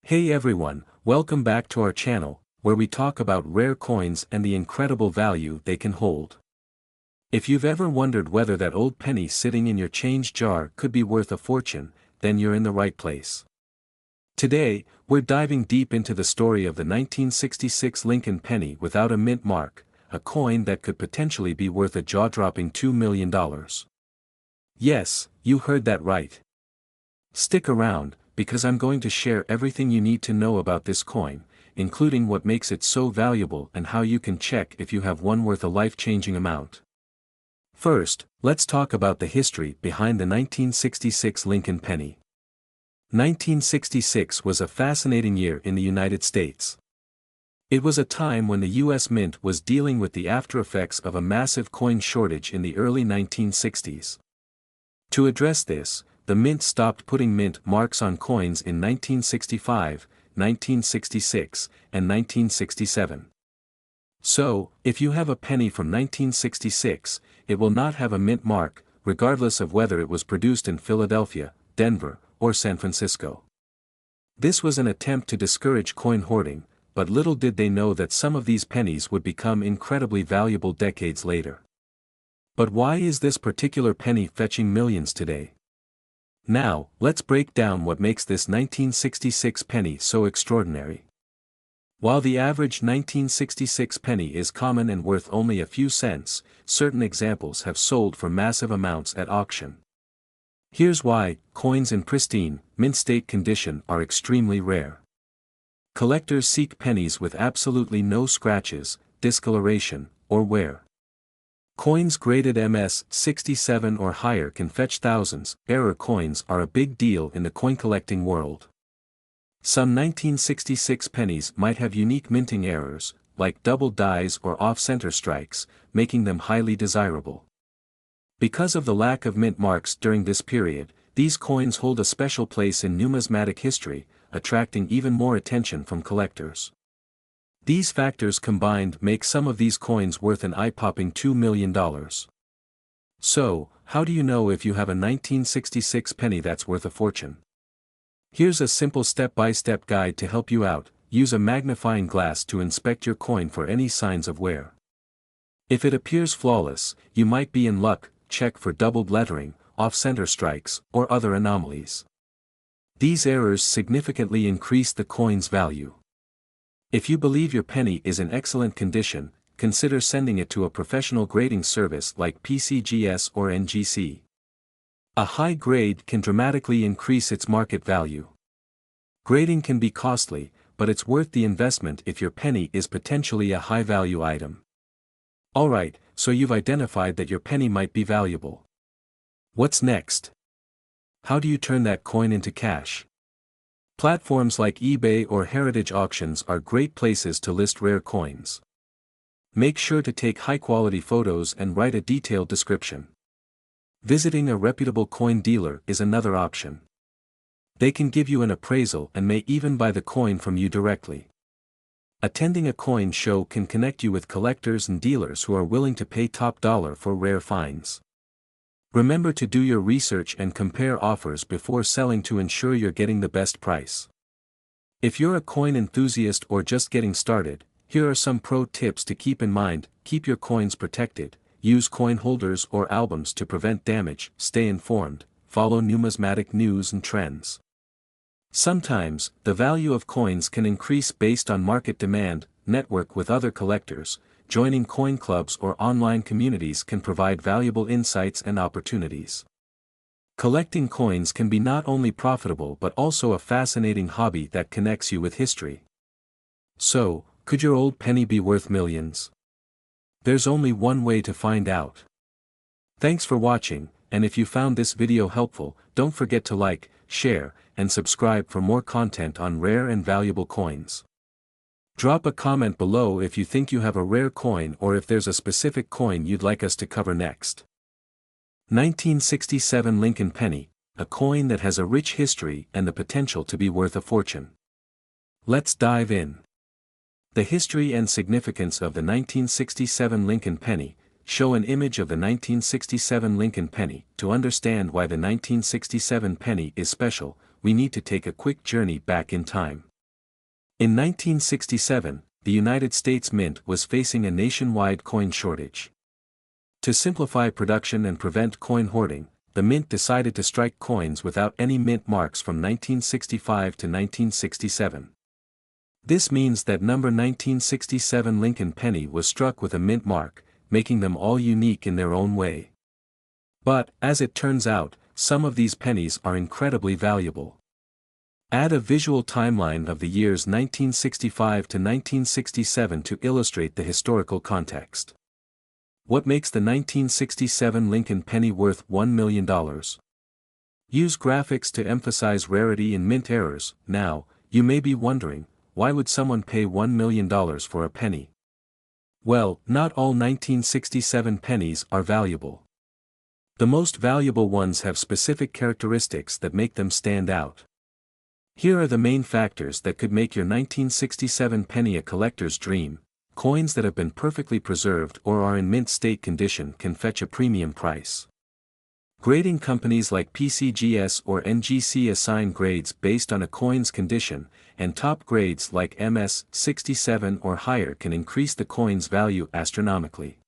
Hey everyone, welcome back to our channel, where we talk about rare coins and the incredible value they can hold. If you've ever wondered whether that old penny sitting in your change jar could be worth a fortune, then you're in the right place. Today, we're diving deep into the story of the 1966 Lincoln penny without a mint mark, a coin that could potentially be worth a jaw-dropping $2 million. Yes, you heard that right. Stick around, because I'm going to share everything you need to know about this coin, including what makes it so valuable and how you can check if you have one worth a life-changing amount. First, let's talk about the history behind the 1966 Lincoln penny. 1966 was a fascinating year in the United States. It was a time when the U.S. Mint was dealing with the aftereffects of a massive coin shortage in the early 1960s. To address this, the Mint stopped putting mint marks on coins in 1965, 1966, and 1967. So, if you have a penny from 1966, it will not have a mint mark, regardless of whether it was produced in Philadelphia, Denver, or San Francisco. This was an attempt to discourage coin hoarding, but little did they know that some of these pennies would become incredibly valuable decades later. But why is this particular penny fetching millions today? Now, let's break down what makes this 1966 penny so extraordinary. While the average 1966 penny is common and worth only a few cents, certain examples have sold for massive amounts at auction. Here's why: coins in pristine, mint state condition are extremely rare. Collectors seek pennies with absolutely no scratches, discoloration, or wear. Coins graded MS-67 or higher can fetch thousands. Error coins are a big deal in the coin collecting world. Some 1966 pennies might have unique minting errors, like double dies or off-center strikes, making them highly desirable. Because of the lack of mint marks during this period, these coins hold a special place in numismatic history, attracting even more attention from collectors. These factors combined make some of these coins worth an eye-popping $2 million. So, how do you know if you have a 1966 penny that's worth a fortune? Here's a simple step-by-step guide to help you out. Use a magnifying glass to inspect your coin for any signs of wear. If it appears flawless, you might be in luck. Check for doubled lettering, off-center strikes, or other anomalies. These errors significantly increase the coin's value. If you believe your penny is in excellent condition, consider sending it to a professional grading service like PCGS or NGC. A high grade can dramatically increase its market value. Grading can be costly, but it's worth the investment if your penny is potentially a high-value item. Alright, so you've identified that your penny might be valuable. What's next? How do you turn that coin into cash? Platforms like eBay or heritage auctions are great places to list rare coins. Make sure to take high-quality photos and write a detailed description. Visiting a reputable coin dealer is another option. They can give you an appraisal and may even buy the coin from you directly. Attending a coin show can connect you with collectors and dealers who are willing to pay top dollar for rare finds. Remember to do your research and compare offers before selling to ensure you're getting the best price. If you're a coin enthusiast or just getting started, here are some pro tips to keep in mind. Keep your coins protected, use coin holders or albums to prevent damage, stay informed, follow numismatic news and trends. Sometimes, the value of coins can increase based on market demand. Network with other collectors. Joining coin clubs or online communities can provide valuable insights and opportunities. Collecting coins can be not only profitable but also a fascinating hobby that connects you with history. So, could your old penny be worth millions? There's only one way to find out. Thanks for watching, and if you found this video helpful, don't forget to like, share, and subscribe for more content on rare and valuable coins. Drop a comment below if you think you have a rare coin or if there's a specific coin you'd like us to cover next. 1967 Lincoln penny, a coin that has a rich history and the potential to be worth a fortune. Let's dive in. The history and significance of the 1967 Lincoln penny. Show an image of the 1967 Lincoln penny. To understand why the 1967 penny is special, we need to take a quick journey back in time. In 1967, the United States Mint was facing a nationwide coin shortage. To simplify production and prevent coin hoarding, the Mint decided to strike coins without any mint marks from 1965 to 1967. This means that number 1967 Lincoln penny was struck with a mint mark, making them all unique in their own way. But, as it turns out, some of these pennies are incredibly valuable. Add a visual timeline of the years 1965 to 1967 to illustrate the historical context. What makes the 1967 Lincoln penny worth $1 million? Use graphics to emphasize rarity and mint errors. Now, you may be wondering, why would someone pay $1 million for a penny? Well, not all 1967 pennies are valuable. The most valuable ones have specific characteristics that make them stand out. Here are the main factors that could make your 1967 penny a collector's dream. Coins that have been perfectly preserved or are in mint state condition can fetch a premium price. Grading companies like PCGS or NGC assign grades based on a coin's condition, and top grades like MS 67 or higher can increase the coin's value astronomically.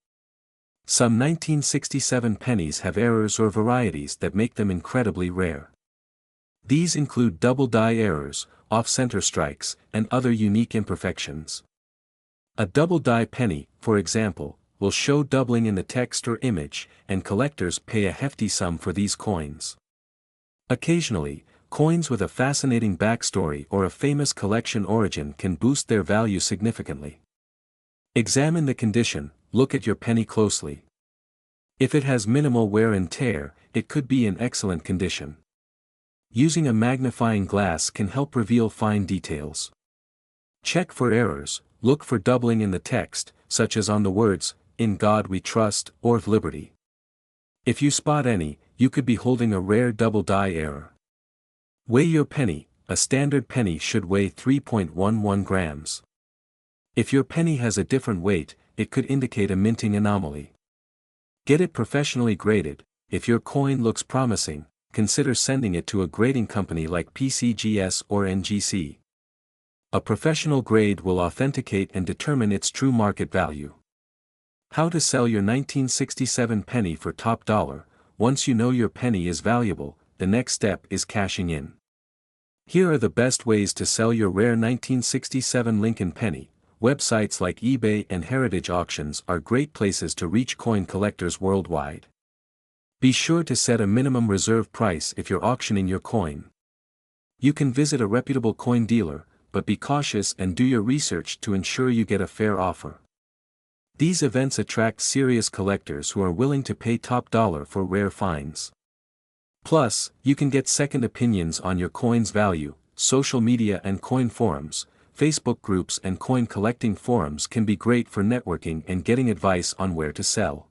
Some 1967 pennies have errors or varieties that make them incredibly rare. These include double die errors, off-center strikes, and other unique imperfections. A double die penny, for example, will show doubling in the text or image, and collectors pay a hefty sum for these coins. Occasionally, coins with a fascinating backstory or a famous collection origin can boost their value significantly. Examine the condition. Look at your penny closely. If it has minimal wear and tear, it could be in excellent condition. Using a magnifying glass can help reveal fine details. Check for errors. Look for doubling in the text, such as on the words, "In God We Trust," or "Liberty." If you spot any, you could be holding a rare double die error. Weigh your penny. A standard penny should weigh 3.11 grams. If your penny has a different weight, it could indicate a minting anomaly. Get it professionally graded. If your coin looks promising, consider sending it to a grading company like PCGS or NGC. A professional grade will authenticate and determine its true market value. How to sell your 1967 penny for top dollar. Once you know your penny is valuable, the next step is cashing in. Here are the best ways to sell your rare 1967 Lincoln penny. Websites like eBay and Heritage Auctions are great places to reach coin collectors worldwide. Be sure to set a minimum reserve price if you're auctioning your coin. You can visit a reputable coin dealer, but be cautious and do your research to ensure you get a fair offer. These events attract serious collectors who are willing to pay top dollar for rare finds. Plus, you can get second opinions on your coin's value. Social media and coin forums, Facebook groups and coin collecting forums can be great for networking and getting advice on where to sell.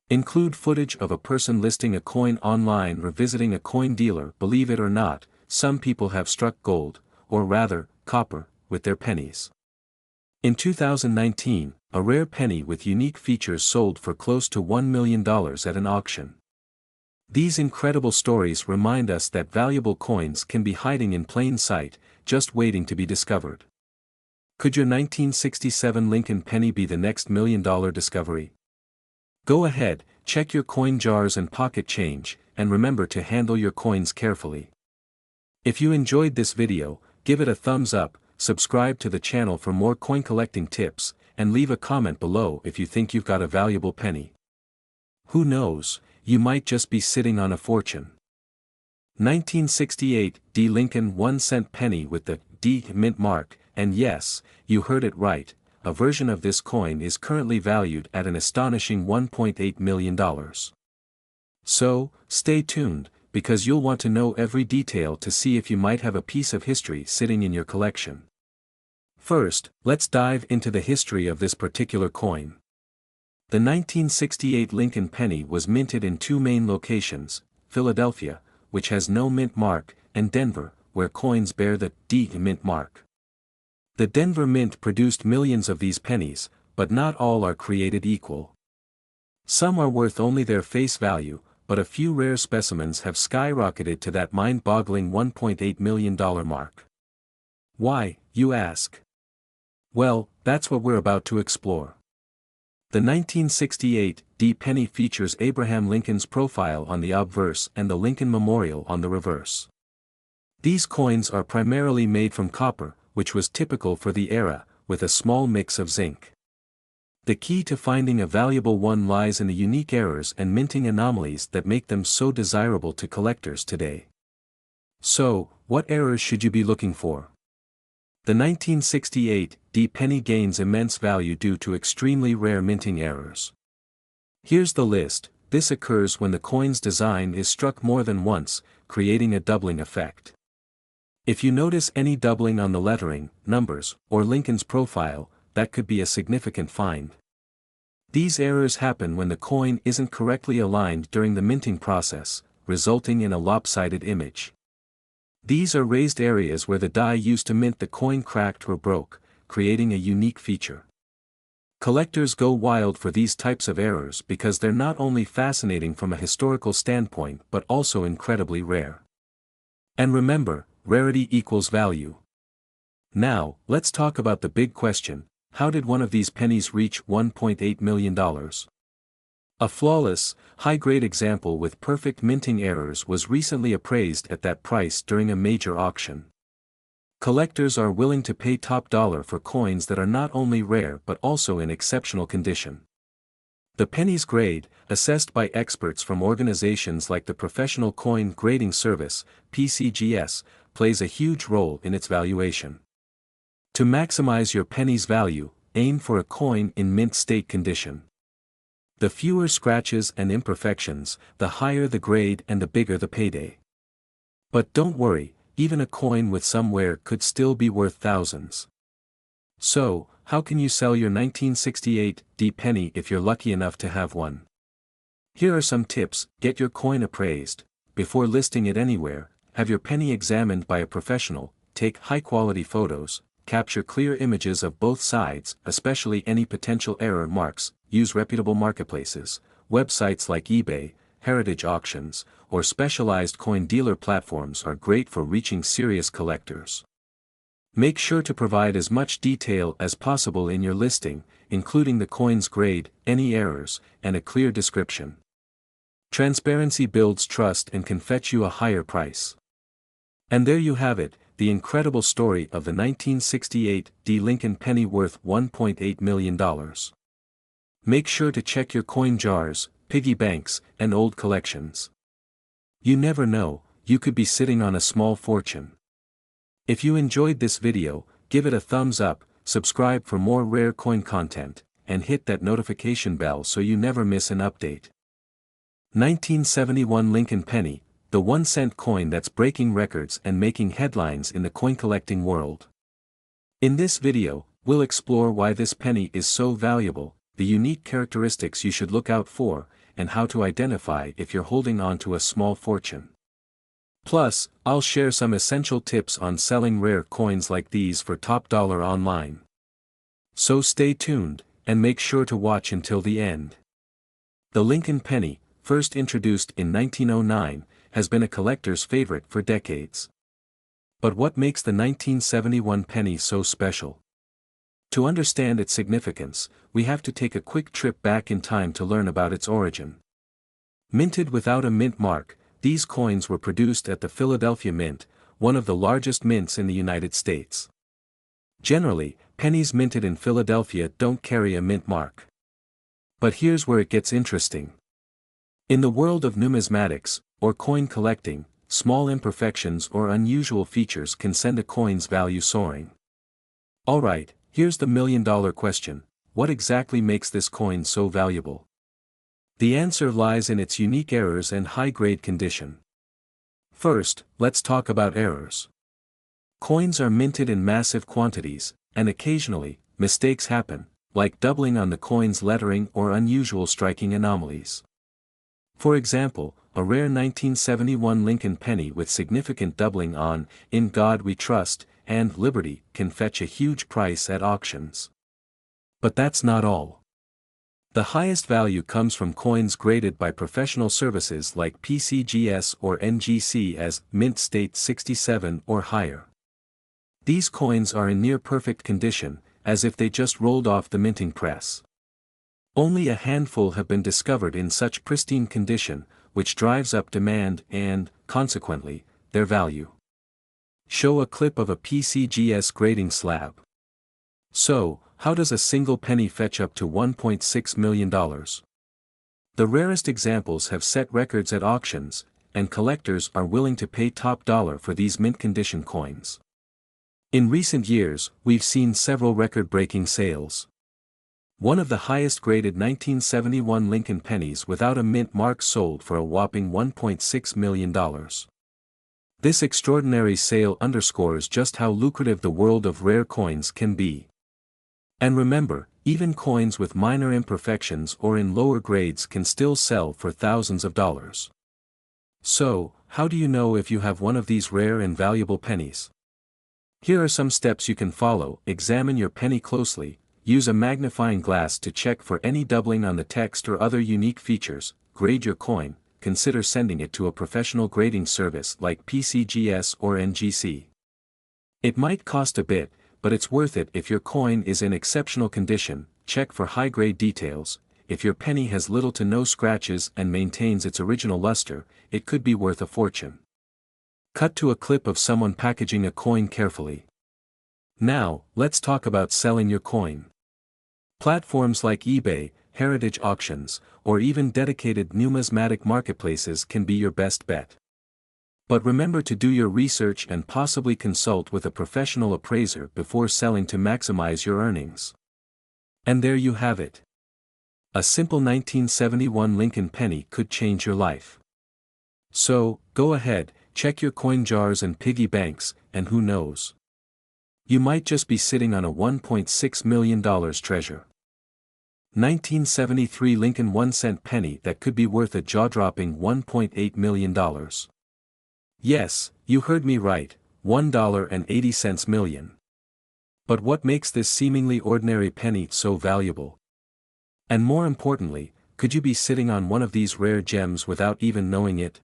Include footage of a person listing a coin online or visiting a coin dealer. Believe it or not, some people have struck gold, or rather, copper, with their pennies. In 2019, a rare penny with unique features sold for close to $1 million at an auction. These incredible stories remind us that valuable coins can be hiding in plain sight, just waiting to be discovered. Could your 1967 Lincoln penny be the next $1 million discovery? Go ahead, check your coin jars and pocket change, and remember to handle your coins carefully. If you enjoyed this video, give it a thumbs up, subscribe to the channel for more coin collecting tips, and leave a comment below if you think you've got a valuable penny. Who knows, you might just be sitting on a fortune. 1968 D. Lincoln 1-cent penny with the D mint mark, and yes, you heard it right, a version of this coin is currently valued at an astonishing $1.8 million. So, stay tuned, because you'll want to know every detail to see if you might have a piece of history sitting in your collection. First, let's dive into the history of this particular coin. The 1968 Lincoln penny was minted in two main locations, Philadelphia, which has no mint mark, and Denver, where coins bear the D mint mark. The Denver Mint produced millions of these pennies, but not all are created equal. Some are worth only their face value, but a few rare specimens have skyrocketed to that mind-boggling $1.8 million mark. Why, you ask? Well, that's what we're about to explore. The 1968 D penny features Abraham Lincoln's profile on the obverse and the Lincoln Memorial on the reverse. These coins are primarily made from copper, which was typical for the era, with a small mix of zinc. The key to finding a valuable one lies in the unique errors and minting anomalies that make them so desirable to collectors today. So, what errors should you be looking for? The 1968 D penny gains immense value due to extremely rare minting errors. Here's the list. This occurs when the coin's design is struck more than once, creating a doubling effect. If you notice any doubling on the lettering, numbers, or Lincoln's profile, that could be a significant find. These errors happen when the coin isn't correctly aligned during the minting process, resulting in a lopsided image. These are raised areas where the die used to mint the coin cracked or broke, creating a unique feature. Collectors go wild for these types of errors because they're not only fascinating from a historical standpoint but also incredibly rare. And remember, rarity equals value. Now, let's talk about the big question: how did one of these pennies reach $1.8 million? A flawless, high-grade example with perfect minting errors was recently appraised at that price during a major auction. Collectors are willing to pay top dollar for coins that are not only rare but also in exceptional condition. The penny's grade, assessed by experts from organizations like the Professional Coin Grading Service, PCGS, plays a huge role in its valuation. To maximize your penny's value, aim for a coin in mint state condition. The fewer scratches and imperfections, the higher the grade and the bigger the payday. But don't worry, even a coin with some wear could still be worth thousands. So, how can you sell your 1968 D penny if you're lucky enough to have one? Here are some tips. Get your coin appraised. Before listing it anywhere, have your penny examined by a professional. Take high-quality photos, capture clear images of both sides, especially any potential error marks. Use reputable marketplaces, websites like eBay, heritage auctions, or specialized coin dealer platforms are great for reaching serious collectors. Make sure to provide as much detail as possible in your listing, including the coin's grade, any errors, and a clear description. Transparency builds trust and can fetch you a higher price. And there you have it, the incredible story of the 1968 D Lincoln penny worth $1.8 million. Make sure to check your coin jars, piggy banks, and old collections. You never know, you could be sitting on a small fortune. If you enjoyed this video, give it a thumbs up, subscribe for more rare coin content, and hit that notification bell so you never miss an update. 1971 Lincoln penny, the 1-cent coin that's breaking records and making headlines in the coin collecting world. In this video, we'll explore why this penny is so valuable, the unique characteristics you should look out for, and how to identify if you're holding on to a small fortune. Plus, I'll share some essential tips on selling rare coins like these for top dollar online. So stay tuned, and make sure to watch until the end. The Lincoln penny, first introduced in 1909, has been a collector's favorite for decades. But what makes the 1971 penny so special? To understand its significance, we have to take a quick trip back in time to learn about its origin. Minted without a mint mark, these coins were produced at the Philadelphia Mint, one of the largest mints in the United States. Generally, pennies minted in Philadelphia don't carry a mint mark. But here's where it gets interesting. In the world of numismatics, or coin collecting, small imperfections or unusual features can send a coin's value soaring. Alright, here's the million-dollar question: what exactly makes this coin so valuable? The answer lies in its unique errors and high-grade condition. First, let's talk about errors. Coins are minted in massive quantities, and occasionally, mistakes happen, like doubling on the coin's lettering or unusual striking anomalies. For example, a rare 1971 Lincoln penny with significant doubling on "In God We Trust" and "Liberty" can fetch a huge price at auctions. But that's not all. The highest value comes from coins graded by professional services like PCGS or NGC as mint state 67 or higher. These coins are in near-perfect condition, as if they just rolled off the minting press. Only a handful have been discovered in such pristine condition, which drives up demand and, consequently, their value. Show a clip of a PCGS grading slab. So, how does a single penny fetch up to $1.6 million? The rarest examples have set records at auctions, and collectors are willing to pay top dollar for these mint-condition coins. In recent years, we've seen several record-breaking sales. One of the highest-graded 1971 Lincoln pennies without a mint mark sold for a whopping $1.6 million. This extraordinary sale underscores just how lucrative the world of rare coins can be. And remember, even coins with minor imperfections or in lower grades can still sell for thousands of dollars. So, how do you know if you have one of these rare and valuable pennies? Here are some steps you can follow. Examine your penny closely, use a magnifying glass to check for any doubling on the text or other unique features, grade your coin, consider sending it to a professional grading service like PCGS or NGC. It might cost a bit, but it's worth it if your coin is in exceptional condition. Check for high-grade details. If your penny has little to no scratches and maintains its original luster, it could be worth a fortune. Cut to a clip of someone packaging a coin carefully. Now, let's talk about selling your coin. Platforms like eBay, heritage auctions, or even dedicated numismatic marketplaces can be your best bet. But remember to do your research and possibly consult with a professional appraiser before selling to maximize your earnings. And there you have it. A simple 1971 Lincoln penny could change your life. So, go ahead, check your coin jars and piggy banks, and who knows? You might just be sitting on a $1.6 million treasure. 1973 Lincoln 1-cent penny that could be worth a jaw-dropping $1.8 million. Yes, you heard me right, $1.80 million. But what makes this seemingly ordinary penny so valuable? And more importantly, could you be sitting on one of these rare gems without even knowing it?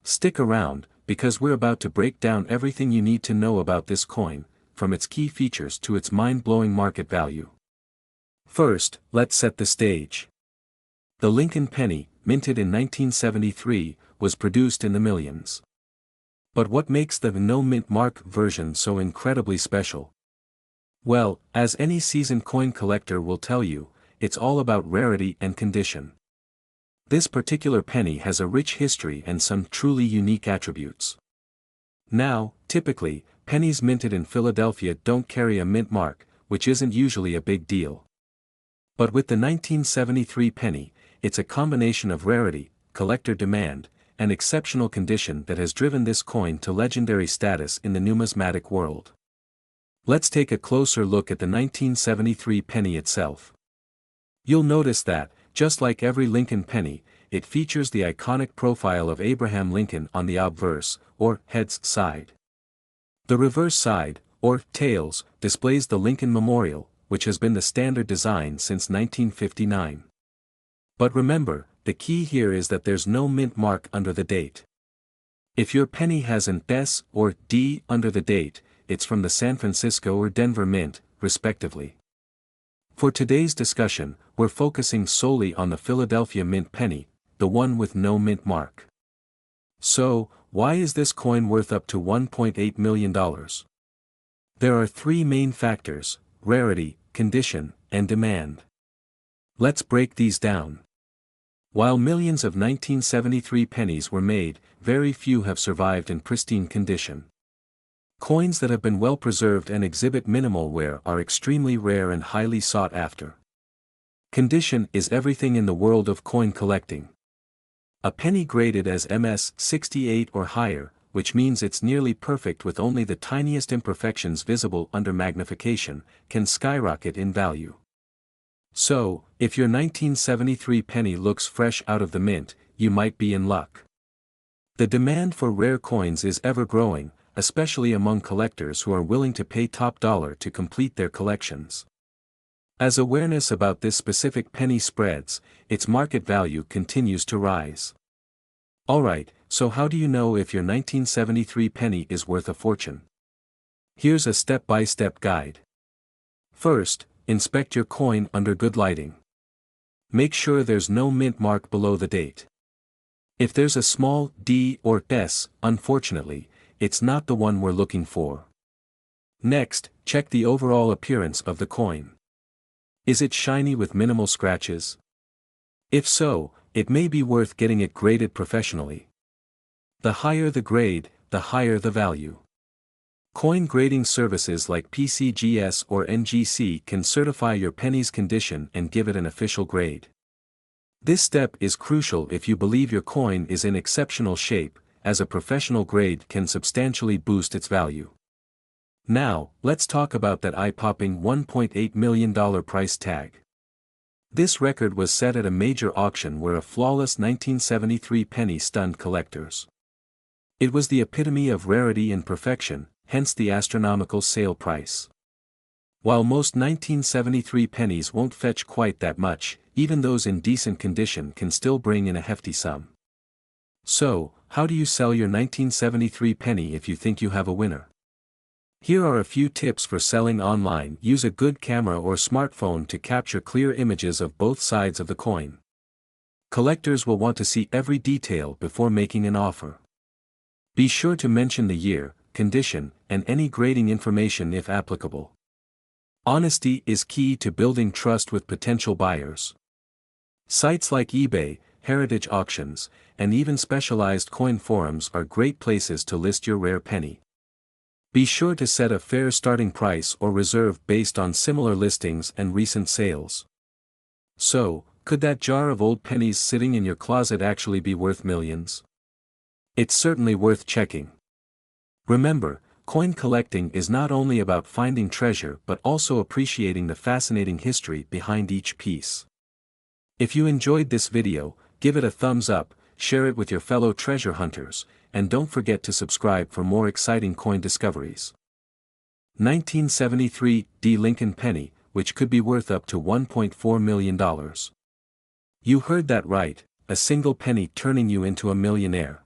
Stick around, because we're about to break down everything you need to know about this coin, from its key features to its mind-blowing market value. First, let's set the stage. The Lincoln penny, minted in 1973, was produced in the millions. But what makes the no-mint mark version so incredibly special? Well, as any seasoned coin collector will tell you, it's all about rarity and condition. This particular penny has a rich history and some truly unique attributes. Now, typically, pennies minted in Philadelphia don't carry a mint mark, which isn't usually a big deal. But with the 1973 penny, it's a combination of rarity, collector demand, and exceptional condition that has driven this coin to legendary status in the numismatic world. Let's take a closer look at the 1973 penny itself. You'll notice that, just like every Lincoln penny, it features the iconic profile of Abraham Lincoln on the obverse, or heads side. The reverse side, or tails, displays the Lincoln Memorial, which has been the standard design since 1959. But remember, the key here is that there's no mint mark under the date. If your penny has an S or D under the date, it's from the San Francisco or Denver Mint, respectively. For today's discussion, we're focusing solely on the Philadelphia Mint penny, the one with no mint mark. So, why is this coin worth up to $1.8 million? There are three main factors: rarity, condition, and demand. Let's break these down. While millions of 1973 pennies were made, very few have survived in pristine condition. Coins that have been well preserved and exhibit minimal wear are extremely rare and highly sought after. Condition is everything in the world of coin collecting. A penny graded as MS 68 or higher, which means it's nearly perfect with only the tiniest imperfections visible under magnification, can skyrocket in value. So, if your 1973 penny looks fresh out of the mint, you might be in luck. The demand for rare coins is ever growing, especially among collectors who are willing to pay top dollar to complete their collections. As awareness about this specific penny spreads, its market value continues to rise. Alright, so how do you know if your 1973 penny is worth a fortune? Here's a step-by-step guide. First, inspect your coin under good lighting. Make sure there's no mint mark below the date. If there's a small D or S, unfortunately, it's not the one we're looking for. Next, check the overall appearance of the coin. Is it shiny with minimal scratches? If so, it may be worth getting it graded professionally. The higher the grade, the higher the value. Coin grading services like PCGS or NGC can certify your penny's condition and give it an official grade. This step is crucial if you believe your coin is in exceptional shape, as a professional grade can substantially boost its value. Now, let's talk about that eye-popping $1.8 million price tag. This record was set at a major auction where a flawless 1973 penny stunned collectors. It was the epitome of rarity and perfection, hence the astronomical sale price. While most 1973 pennies won't fetch quite that much, even those in decent condition can still bring in a hefty sum. So, how do you sell your 1973 penny if you think you have a winner? Here are a few tips for selling online. Use a good camera or smartphone to capture clear images of both sides of the coin. Collectors will want to see every detail before making an offer. Be sure to mention the year, condition, and any grading information if applicable. Honesty is key to building trust with potential buyers. Sites like eBay, heritage auctions, and even specialized coin forums are great places to list your rare penny. Be sure to set a fair starting price or reserve based on similar listings and recent sales. So, could that jar of old pennies sitting in your closet actually be worth millions? It's certainly worth checking. Remember, coin collecting is not only about finding treasure but also appreciating the fascinating history behind each piece. If you enjoyed this video, give it a thumbs up, share it with your fellow treasure hunters, and don't forget to subscribe for more exciting coin discoveries. 1973 D Lincoln penny, which could be worth up to $1.4 million. You heard that right, a single penny turning you into a millionaire.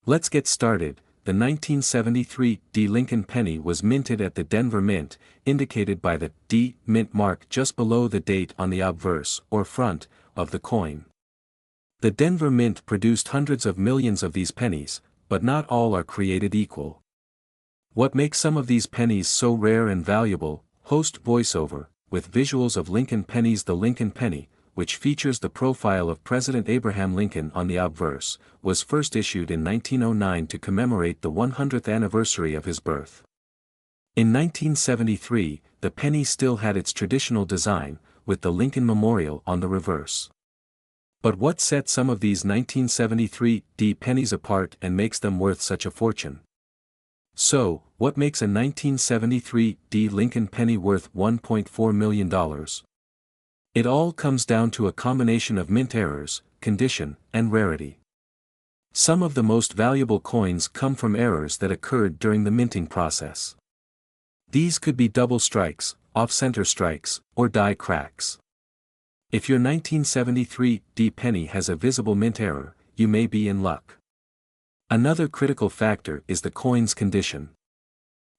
Let's get started. The 1973 D Lincoln penny was minted at the Denver Mint, indicated by the D mint mark just below the date on the obverse, or front, of the coin. The Denver Mint produced hundreds of millions of these pennies, but not all are created equal. What makes some of these pennies so rare and valuable? Host voiceover, with visuals of Lincoln pennies. The Lincoln penny, which features the profile of President Abraham Lincoln on the obverse, was first issued in 1909 to commemorate the 100th anniversary of his birth. In 1973, the penny still had its traditional design, with the Lincoln Memorial on the reverse. But what set some of these 1973 D pennies apart and makes them worth such a fortune? So, what makes a 1973 D Lincoln penny worth $1.4 million? It all comes down to a combination of mint errors, condition, and rarity. Some of the most valuable coins come from errors that occurred during the minting process. These could be double strikes, off-center strikes, or die cracks. If your 1973 D penny has a visible mint error, you may be in luck. Another critical factor is the coin's condition.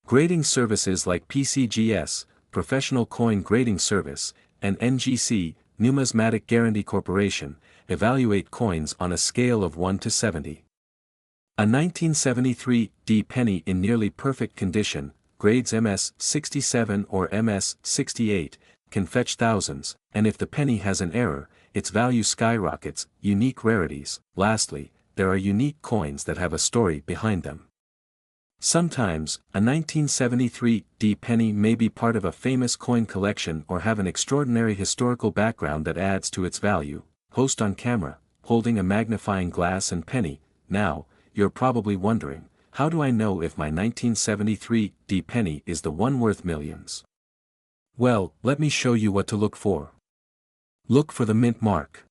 Grading services like PCGS, Professional Coin Grading Service, and NGC, Numismatic Guarantee Corporation, evaluate coins on a scale of 1 to 70. A 1973 D penny in nearly perfect condition, grades MS 67 or MS 68, can fetch thousands, and if the penny has an error, its value skyrockets. Unique rarities. Lastly, there are unique coins that have a story behind them. Sometimes, a 1973 D penny may be part of a famous coin collection or have an extraordinary historical background that adds to its value. Host on camera, holding a magnifying glass and penny. Now, you're probably wondering, how do I know if my 1973 D penny is the one worth millions? Well, let me show you what to look for. Look for the mint mark.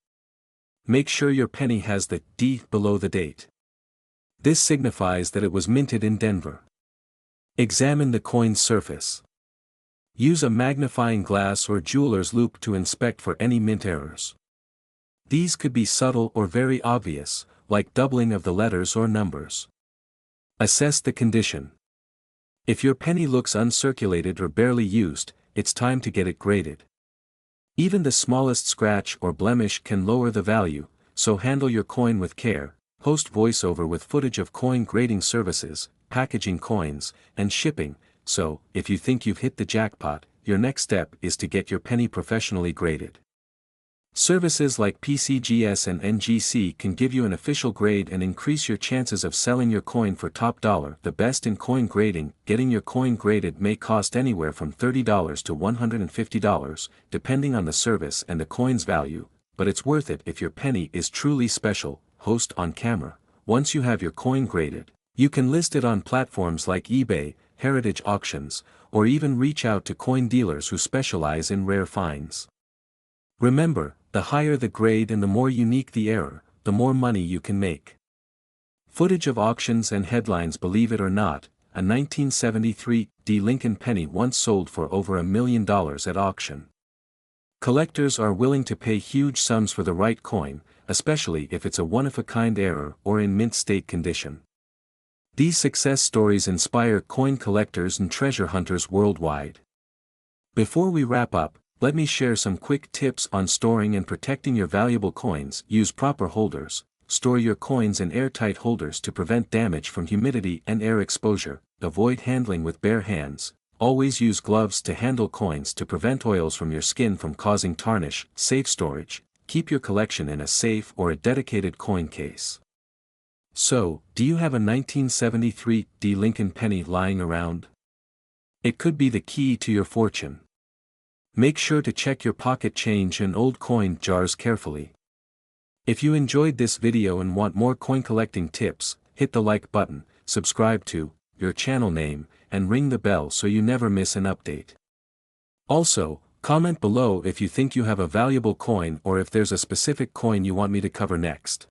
Make sure your penny has the D below the date. This signifies that it was minted in Denver. Examine the coin's surface. Use a magnifying glass or jeweler's loupe to inspect for any mint errors. These could be subtle or very obvious, like doubling of the letters or numbers. Assess the condition. If your penny looks uncirculated or barely used, it's time to get it graded. Even the smallest scratch or blemish can lower the value, so handle your coin with care. Post voiceover with footage of coin grading services, packaging coins, and shipping. So, if you think you've hit the jackpot, your next step is to get your penny professionally graded. Services like PCGS and NGC can give you an official grade and increase your chances of selling your coin for top dollar. The best in coin grading. Getting your coin graded may cost anywhere from $30 to $150, depending on the service and the coin's value, but it's worth it if your penny is truly special. Host on camera. Once you have your coin graded, you can list it on platforms like eBay, heritage auctions, or even reach out to coin dealers who specialize in rare finds. Remember, the higher the grade and the more unique the error, the more money you can make. Footage of auctions and headlines. Believe it or not, a 1973 D Lincoln penny once sold for over $1 million at auction. Collectors are willing to pay huge sums for the right coin, especially if it's a one-of-a-kind error or in mint state condition. These success stories inspire coin collectors and treasure hunters worldwide. Before we wrap up, let me share some quick tips on storing and protecting your valuable coins. Use proper holders. Store your coins in airtight holders to prevent damage from humidity and air exposure. Avoid handling with bare hands. Always use gloves to handle coins to prevent oils from your skin from causing tarnish. Safe storage. Keep your collection in a safe or a dedicated coin case. So, do you have a 1973 D Lincoln penny lying around? It could be the key to your fortune. Make sure to check your pocket change and old coin jars carefully. If you enjoyed this video and want more coin collecting tips, hit the like button, subscribe to your channel name, and ring the bell so you never miss an update. Also, comment below if you think you have a valuable coin or if there's a specific coin you want me to cover next.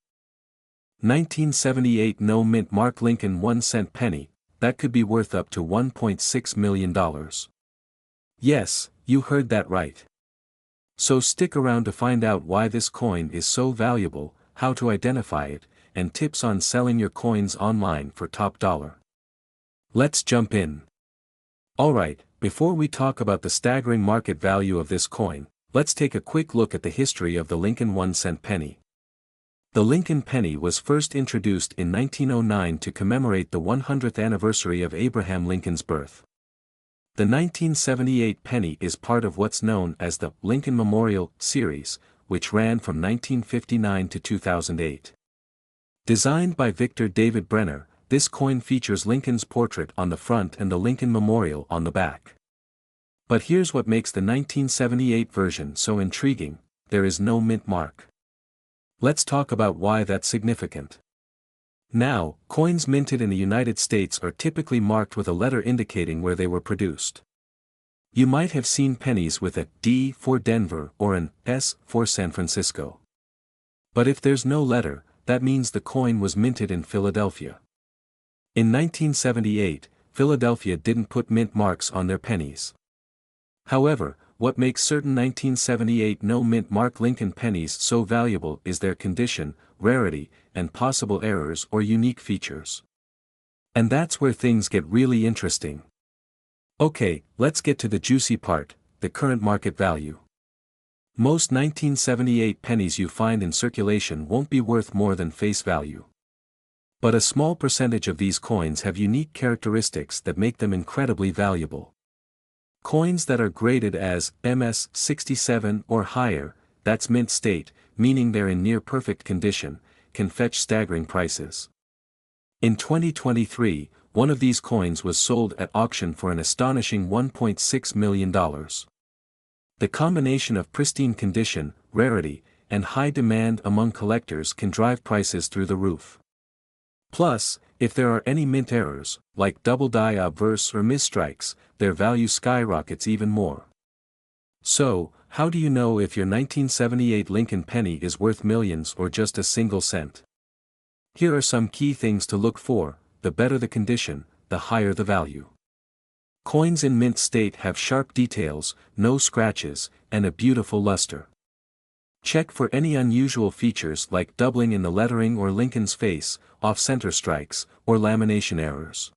1978 No mint mark Lincoln 1-cent penny, that could be worth up to $1.6 million. Yes, you heard that right. So stick around to find out why this coin is so valuable, how to identify it, and tips on selling your coins online for top dollar. Let's jump in. Alright, before we talk about the staggering market value of this coin, let's take a quick look at the history of the Lincoln 1-cent penny. The Lincoln penny was first introduced in 1909 to commemorate the 100th anniversary of Abraham Lincoln's birth. The 1978 penny is part of what's known as the Lincoln Memorial series, which ran from 1959 to 2008. Designed by Victor David Brenner, this coin features Lincoln's portrait on the front and the Lincoln Memorial on the back. But here's what makes the 1978 version so intriguing: there is no mint mark. Let's talk about why that's significant. Now, coins minted in the United States are typically marked with a letter indicating where they were produced. You might have seen pennies with a D for Denver or an S for San Francisco. But if there's no letter, that means the coin was minted in Philadelphia. In 1978, Philadelphia didn't put mint marks on their pennies. However, what makes certain 1978 no mint mark Lincoln pennies so valuable is their condition, rarity, and possible errors or unique features. And that's where things get really interesting. Okay, let's get to the juicy part, the current market value. Most 1978 pennies you find in circulation won't be worth more than face value. But a small percentage of these coins have unique characteristics that make them incredibly valuable. Coins that are graded as MS 67 or higher, that's mint state, meaning they're in near perfect condition, can fetch staggering prices. In 2023, one of these coins was sold at auction for an astonishing $1.6 million. The combination of pristine condition, rarity, and high demand among collectors can drive prices through the roof. Plus, if there are any mint errors, like double die obverse or misstrikes, their value skyrockets even more. So, how do you know if your 1978 Lincoln penny is worth millions or just a single cent? Here are some key things to look for: the better the condition, the higher the value. Coins in mint state have sharp details, no scratches, and a beautiful luster. Check for any unusual features like doubling in the lettering or Lincoln's face, off-center strikes, or lamination errors.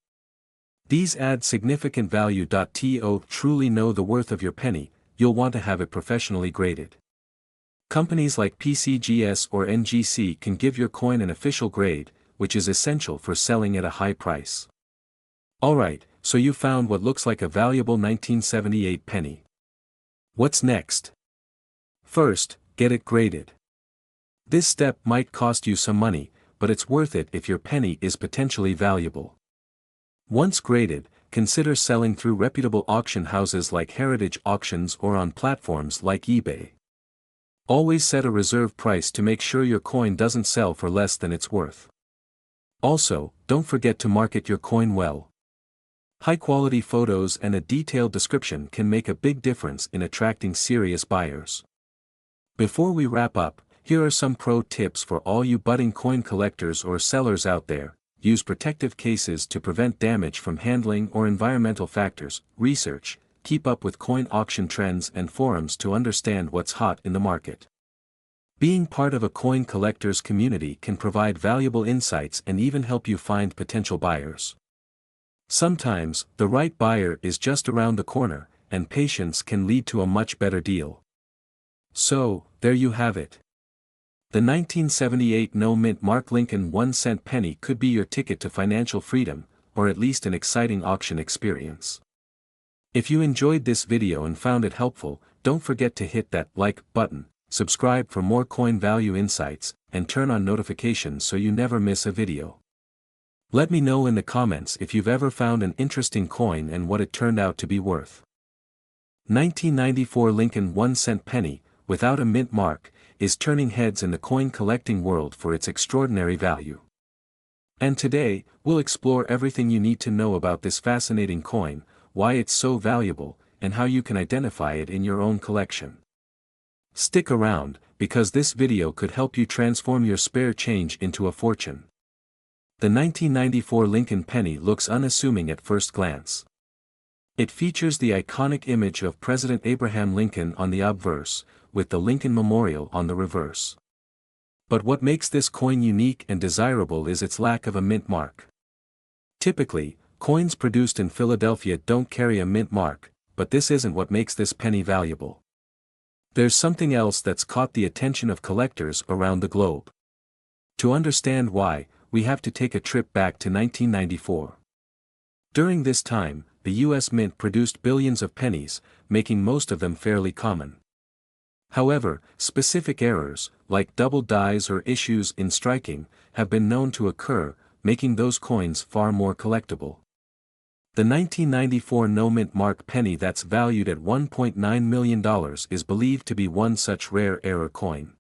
These add significant value. To truly know the worth of your penny, you'll want to have it professionally graded. Companies like PCGS or NGC can give your coin an official grade, which is essential for selling at a high price. Alright, so you found what looks like a valuable 1978 penny. What's next? First, get it graded. This step might cost you some money, but it's worth it if your penny is potentially valuable. Once graded, consider selling through reputable auction houses like Heritage Auctions or on platforms like eBay. Always set a reserve price to make sure your coin doesn't sell for less than it's worth. Also, don't forget to market your coin well. High-quality photos and a detailed description can make a big difference in attracting serious buyers. Before we wrap up, here are some pro tips for all you budding coin collectors or sellers out there. Use protective cases to prevent damage from handling or environmental factors. Research. Keep up with coin auction trends and forums to understand what's hot in the market. Being part of a coin collector's community can provide valuable insights and even help you find potential buyers. Sometimes, the right buyer is just around the corner, and patience can lead to a much better deal. So, there you have it. The 1978 no-mint Mark Lincoln 1-cent penny could be your ticket to financial freedom, or at least an exciting auction experience. If you enjoyed this video and found it helpful, don't forget to hit that like button, subscribe for more coin value insights, and turn on notifications so you never miss a video. Let me know in the comments if you've ever found an interesting coin and what it turned out to be worth. 1994 Lincoln 1-cent penny, without a mint mark, is turning heads in the coin collecting world for its extraordinary value. And today, we'll explore everything you need to know about this fascinating coin, why it's so valuable, and how you can identify it in your own collection. Stick around, because this video could help you transform your spare change into a fortune. The 1994 Lincoln penny looks unassuming at first glance. It features the iconic image of President Abraham Lincoln on the obverse, with the Lincoln Memorial on the reverse. But what makes this coin unique and desirable is its lack of a mint mark. Typically, coins produced in Philadelphia don't carry a mint mark, but this isn't what makes this penny valuable. There's something else that's caught the attention of collectors around the globe. To understand why, we have to take a trip back to 1994. During this time, the U.S. Mint produced billions of pennies, making most of them fairly common. However, specific errors, like double dies or issues in striking, have been known to occur, making those coins far more collectible. The 1994 no-mint mark penny that's valued at $1.9 million is believed to be one such rare error coin.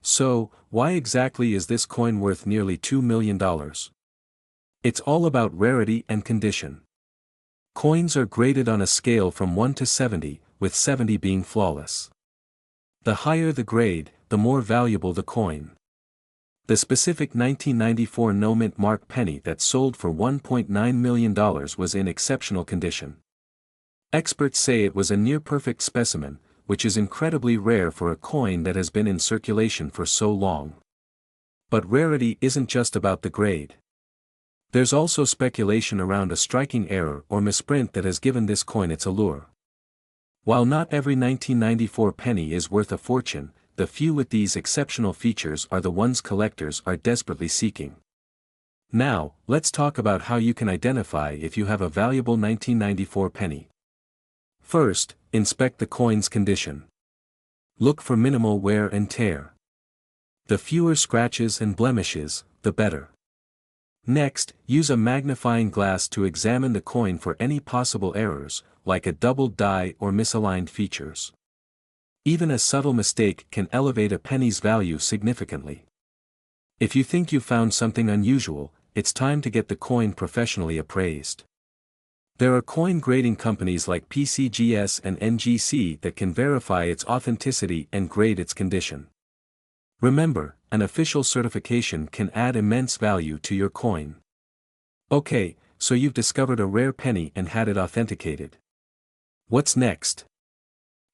So, why exactly is this coin worth nearly $2 million? It's all about rarity and condition. Coins are graded on a scale from 1 to 70, with 70 being flawless. The higher the grade, the more valuable the coin. The specific 1994 no-mint mark penny that sold for $1.9 million was in exceptional condition. Experts say it was a near-perfect specimen, which is incredibly rare for a coin that has been in circulation for so long. But rarity isn't just about the grade. There's also speculation around a striking error or misprint that has given this coin its allure. While not every 1994 penny is worth a fortune, the few with these exceptional features are the ones collectors are desperately seeking. Now, let's talk about how you can identify if you have a valuable 1994 penny. First, inspect the coin's condition. Look for minimal wear and tear. The fewer scratches and blemishes, the better. Next, use a magnifying glass to examine the coin for any possible errors, like a double die or misaligned features. Even a subtle mistake can elevate a penny's value significantly. If you think you found something unusual, it's time to get the coin professionally appraised. There are coin grading companies like PCGS and NGC that can verify its authenticity and grade its condition. Remember, an official certification can add immense value to your coin. Okay, so you've discovered a rare penny and had it authenticated. What's next?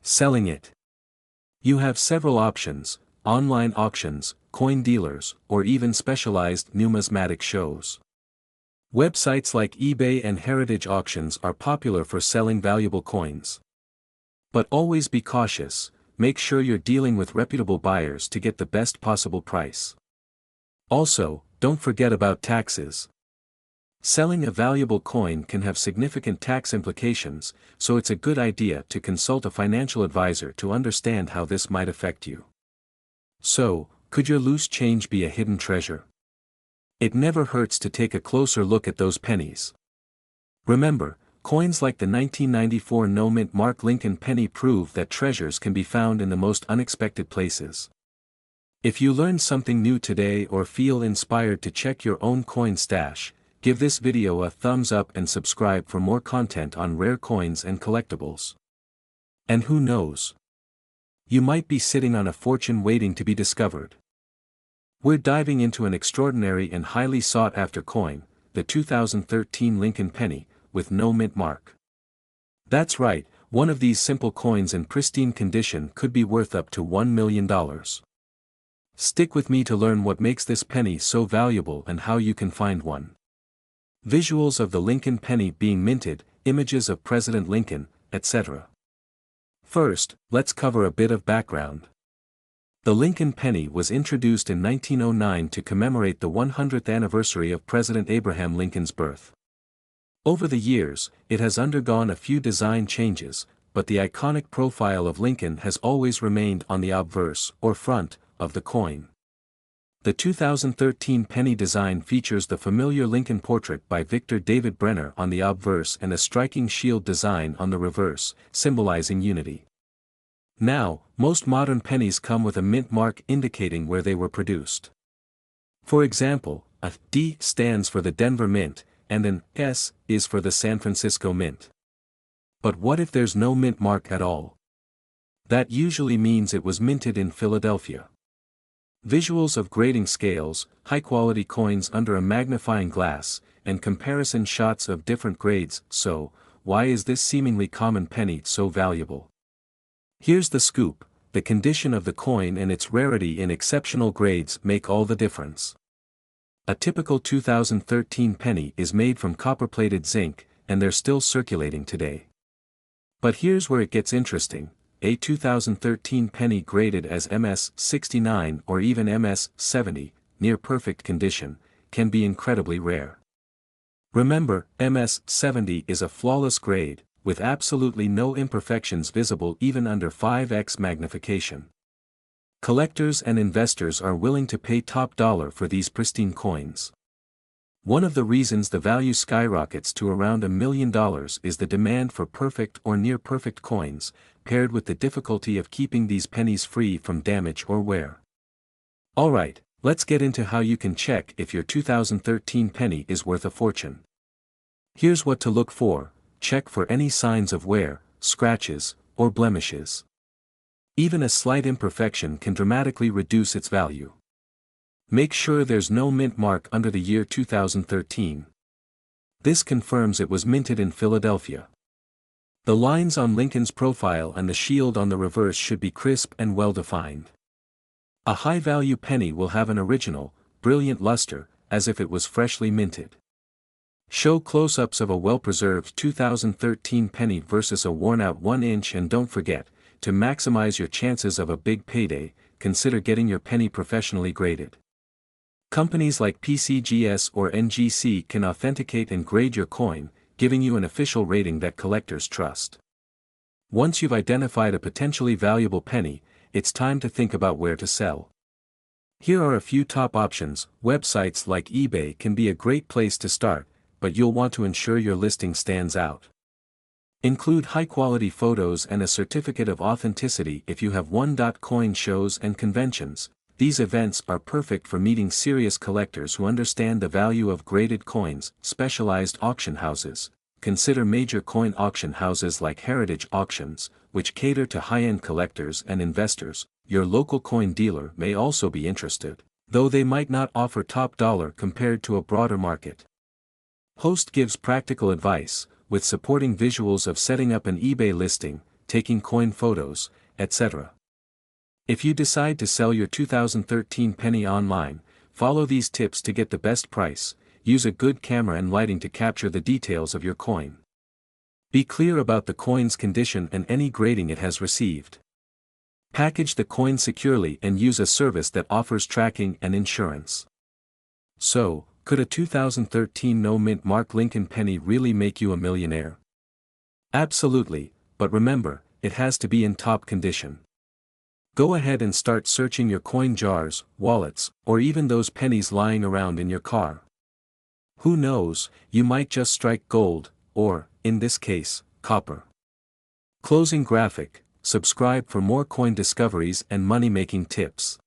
Selling it. You have several options: online auctions, coin dealers, or even specialized numismatic shows. Websites like eBay and heritage auctions are popular for selling valuable coins. But always be cautious, make sure you're dealing with reputable buyers to get the best possible price. Also, don't forget about taxes. Selling a valuable coin can have significant tax implications, so it's a good idea to consult a financial advisor to understand how this might affect you. So, could your loose change be a hidden treasure? It never hurts to take a closer look at those pennies. Remember, coins like the 1994 no-mint Mark Lincoln penny prove that treasures can be found in the most unexpected places. If you learned something new today or feel inspired to check your own coin stash, give this video a thumbs up and subscribe for more content on rare coins and collectibles. And who knows? You might be sitting on a fortune waiting to be discovered. We're diving into an extraordinary and highly sought-after coin, the 2013 Lincoln penny, with no mint mark. That's right, one of these simple coins in pristine condition could be worth up to $1 million. Stick with me to learn what makes this penny so valuable and how you can find one. Visuals of the Lincoln penny being minted, images of President Lincoln, etc. First, let's cover a bit of background. The Lincoln penny was introduced in 1909 to commemorate the 100th anniversary of President Abraham Lincoln's birth. Over the years, it has undergone a few design changes, but the iconic profile of Lincoln has always remained on the obverse, or front, of the coin. The 2013 penny design features the familiar Lincoln portrait by Victor David Brenner on the obverse and a striking shield design on the reverse, symbolizing unity. Now, most modern pennies come with a mint mark indicating where they were produced. For example, a D stands for the Denver Mint, and an S is for the San Francisco Mint. But what if there's no mint mark at all? That usually means it was minted in Philadelphia. Visuals of grading scales, high-quality coins under a magnifying glass, and comparison shots of different grades. So, why is this seemingly common penny so valuable? Here's the scoop: the condition of the coin and its rarity in exceptional grades make all the difference. A typical 2013 penny is made from copper-plated zinc, and they're still circulating today. But here's where it gets interesting: a 2013 penny graded as MS-69 or even MS-70, near perfect condition, can be incredibly rare. Remember, MS-70 is a flawless grade, with absolutely no imperfections visible even under 5x magnification. Collectors and investors are willing to pay top dollar for these pristine coins. One of the reasons the value skyrockets to around $1 million is the demand for perfect or near-perfect coins, paired with the difficulty of keeping these pennies free from damage or wear. Alright, let's get into how you can check if your 2013 penny is worth a fortune. Here's what to look for: check for any signs of wear, scratches, or blemishes. Even a slight imperfection can dramatically reduce its value. Make sure there's no mint mark under the year 2013. This confirms it was minted in Philadelphia. The lines on Lincoln's profile and the shield on the reverse should be crisp and well-defined. A high-value penny will have an original, brilliant luster, as if it was freshly minted. Show close-ups of a well-preserved 2013 penny versus a worn-out 1-inch, and don't forget, to maximize your chances of a big payday, consider getting your penny professionally graded. Companies like PCGS or NGC can authenticate and grade your coin, giving you an official rating that collectors trust. Once you've identified a potentially valuable penny, it's time to think about where to sell. Here are a few top options. Websites like eBay can be a great place to start, but you'll want to ensure your listing stands out. Include high-quality photos and a certificate of authenticity if you have one. Coin shows and conventions. These events are perfect for meeting serious collectors who understand the value of graded coins. Specialized auction houses. Consider major coin auction houses like heritage auctions, which cater to high-end collectors and investors. Your local coin dealer may also be interested, though they might not offer top dollar compared to a broader market. Host gives practical advice, with supporting visuals of setting up an eBay listing, taking coin photos, etc. If you decide to sell your 2013 penny online, follow these tips to get the best price. use a good camera and lighting to capture the details of your coin. Be clear about the coin's condition and any grading it has received. Package the coin securely and use a service that offers tracking and insurance. So, could a 2013 no-mint Mark Lincoln penny really make you a millionaire? Absolutely, but remember, it has to be in top condition. Go ahead and start searching your coin jars, wallets, or even those pennies lying around in your car. Who knows, you might just strike gold, or, in this case, copper. Closing graphic: subscribe for more coin discoveries and money-making tips.